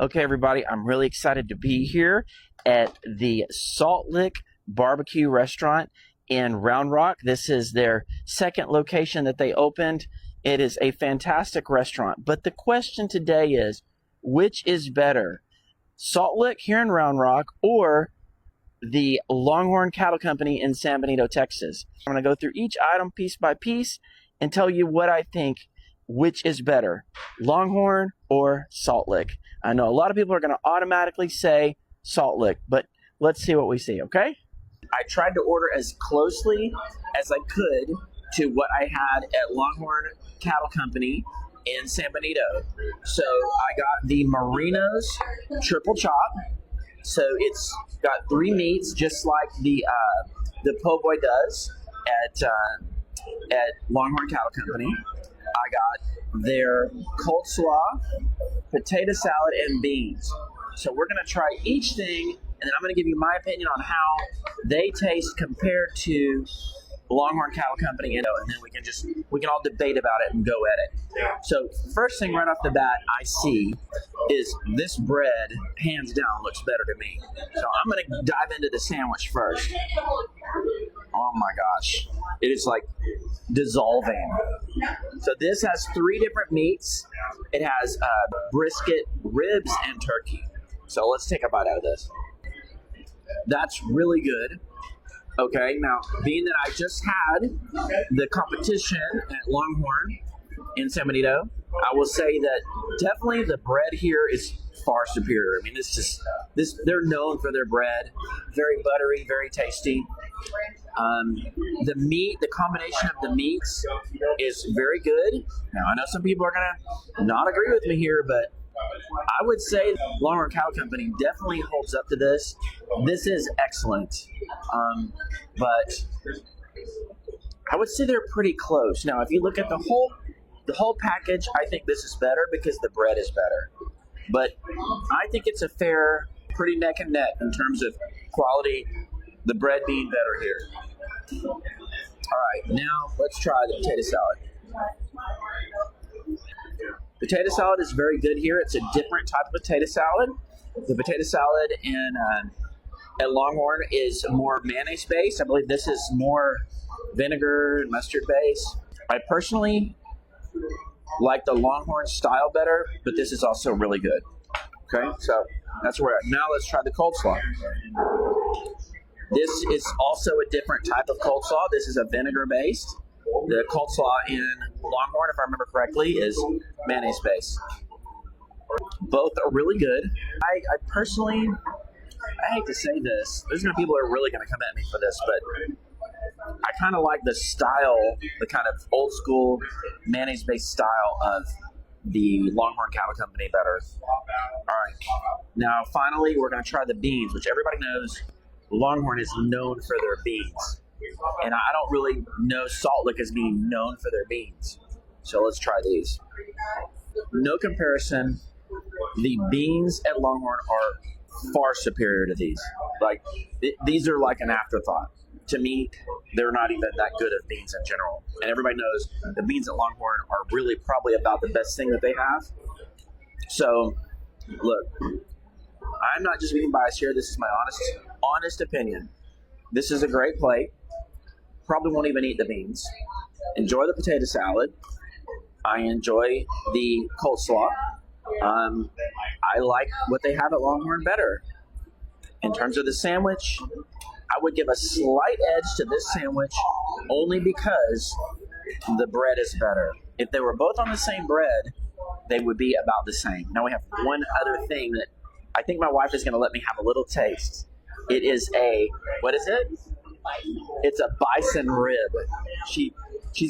Okay, everybody, I'm really excited to be here at the Salt Lick Barbecue Restaurant in Round Rock. This is their second location that they opened. It is a fantastic restaurant. But the question today is, which is better, Salt Lick here in Round Rock or the Longhorn Cattle Company in San Benito, Texas? I'm going to go through each item piece by piece and tell you what I think, which is better, Longhorn or Salt Lick. I know a lot of people are going to automatically say Salt Lick, but let's see what we see, okay? I tried to order as closely as I could to what I had at Longhorn Cattle Company in San Benito. So I got the Marino's triple chop. So it's got 3 meats, just like the po' boy does at Longhorn Cattle Company. I got their cold slaw, potato salad, and beans. So we're going to try each thing, and then I'm going to give you my opinion on how they taste compared to Longhorn Cattle Company, and then we can all debate about it and go at it. So first thing right off the bat I see is this bread, hands down, looks better to me. So I'm going to dive into the sandwich first. Oh my gosh, it is like dissolving. So this has 3 different meats. It has brisket, ribs, and turkey. So let's take a bite out of this. That's really good. Okay, now being that I just had the competition at Longhorn in San Benito, I will say that definitely the bread here is far superior. I mean, they're known for their bread, very buttery, very tasty. The meat, the combination of the meats is very good. Now, I know some people are gonna not agree with me here, but I would say Longhorn Cattle Company definitely holds up to this. This is excellent, but I would say they're pretty close. Now, if you look at the whole package, I think this is better because the bread is better. But I think it's a fair, pretty neck and neck in terms of quality, the bread being better here. All right, now let's try the potato salad. Potato salad is very good here. It's a different type of potato salad. The potato salad at Longhorn is more mayonnaise based. I believe this is more vinegar and mustard based. I personally like the Longhorn style better, but this is also really good. Okay, so that's where now let's try the cold slaw. This is also a different type of cold slaw. This is a vinegar based. The cold slaw in Longhorn, if I remember correctly, is mayonnaise based. Both are really good. I personally, I hate to say this, there's going to be people who are really going to come at me for this, but I kind of like the style, the kind of old school mayonnaise based style of the Longhorn Cattle Company better. All right, now finally we're going to try the beans, which everybody knows Longhorn is known for their beans. And I don't really know Salt Lick as being known for their beans. So let's try these. No comparison. The beans at Longhorn are far superior to these. Like, these are like an afterthought. To me, they're not even that good of beans in general. And everybody knows the beans at Longhorn are really probably about the best thing that they have. So, look, I'm not just being biased here. This is my honest opinion. This is a great plate. Probably won't even eat the beans. Enjoy the potato salad. I enjoy the cold slaw. I like what they have at Longhorn better. In terms of the sandwich, I would give a slight edge to this sandwich only because the bread is better. If they were both on the same bread, they would be about the same. Now we have one other thing that I think my wife is going to let me have a little taste. It is what is it? It's a bison rib. She's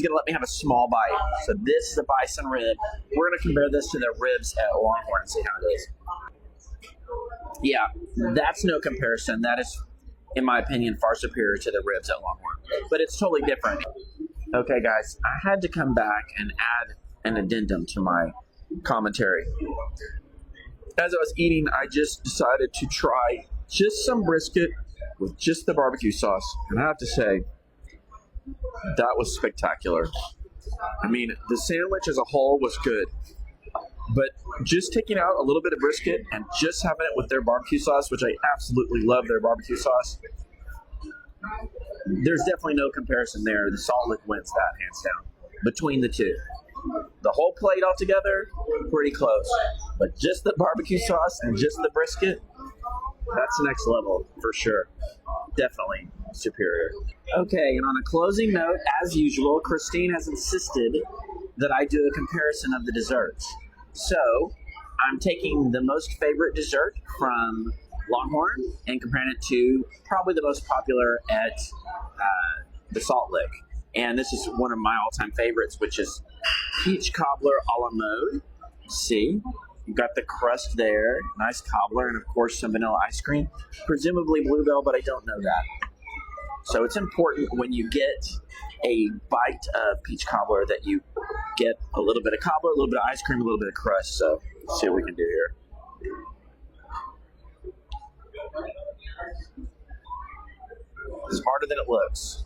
going to let me have a small bite. So this is a bison rib. We're going to compare this to the ribs at Longhorn and see how it is. Yeah, that's no comparison. That is, in my opinion, far superior to the ribs at Longhorn. But it's totally different. Okay, guys, I had to come back and add an addendum to my commentary. As I was eating, I just decided to try just some brisket with just the barbecue sauce. And I have to say, that was spectacular. I mean, the sandwich as a whole was good. But just taking out a little bit of brisket and just having it with their barbecue sauce, which I absolutely love their barbecue sauce, there's definitely no comparison there. The Salt Lick wins that, hands down, between the two. The whole plate altogether, pretty close. But just the barbecue sauce and just the brisket, that's the next level for sure. Definitely superior. Okay, and on a closing note, as usual, Christine has insisted that I do a comparison of the desserts. So I'm taking the most favorite dessert from Longhorn and comparing it to probably the most popular at the Salt Lick. And this is one of my all-time favorites, which is peach cobbler a la mode. See, you've got the crust there, nice cobbler, and of course some vanilla ice cream, presumably bluebell, but I don't know that. So it's important when you get a bite of peach cobbler that you get a little bit of cobbler, a little bit of ice cream, a little bit of crust. So let's see what we can do here. It's harder than it looks.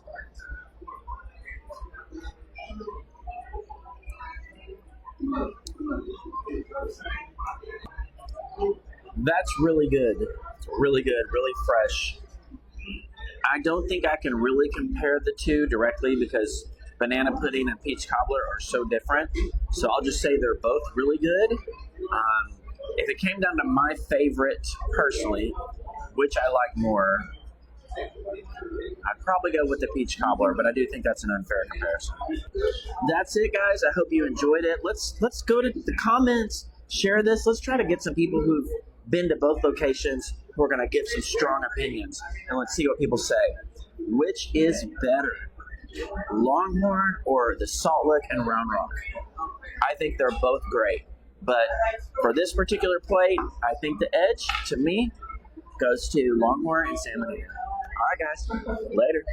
That's really good. Really good, really fresh. I don't think I can really compare the two directly because banana pudding and peach cobbler are so different. So I'll just say they're both really good. If it came down to my favorite personally, which I like more, I'd probably go with the peach cobbler, but I do think that's an unfair comparison. That's it, guys. I hope you enjoyed it. Let's go to the comments, share this. Let's try to get some people who've been to both locations who are going to give some strong opinions, and let's see what people say. Which is better, Longhorn or the Salt Lick and Round Rock? I think they're both great, but for this particular plate, I think the edge, to me, goes to Longhorn and San Benito. All right, guys. Later.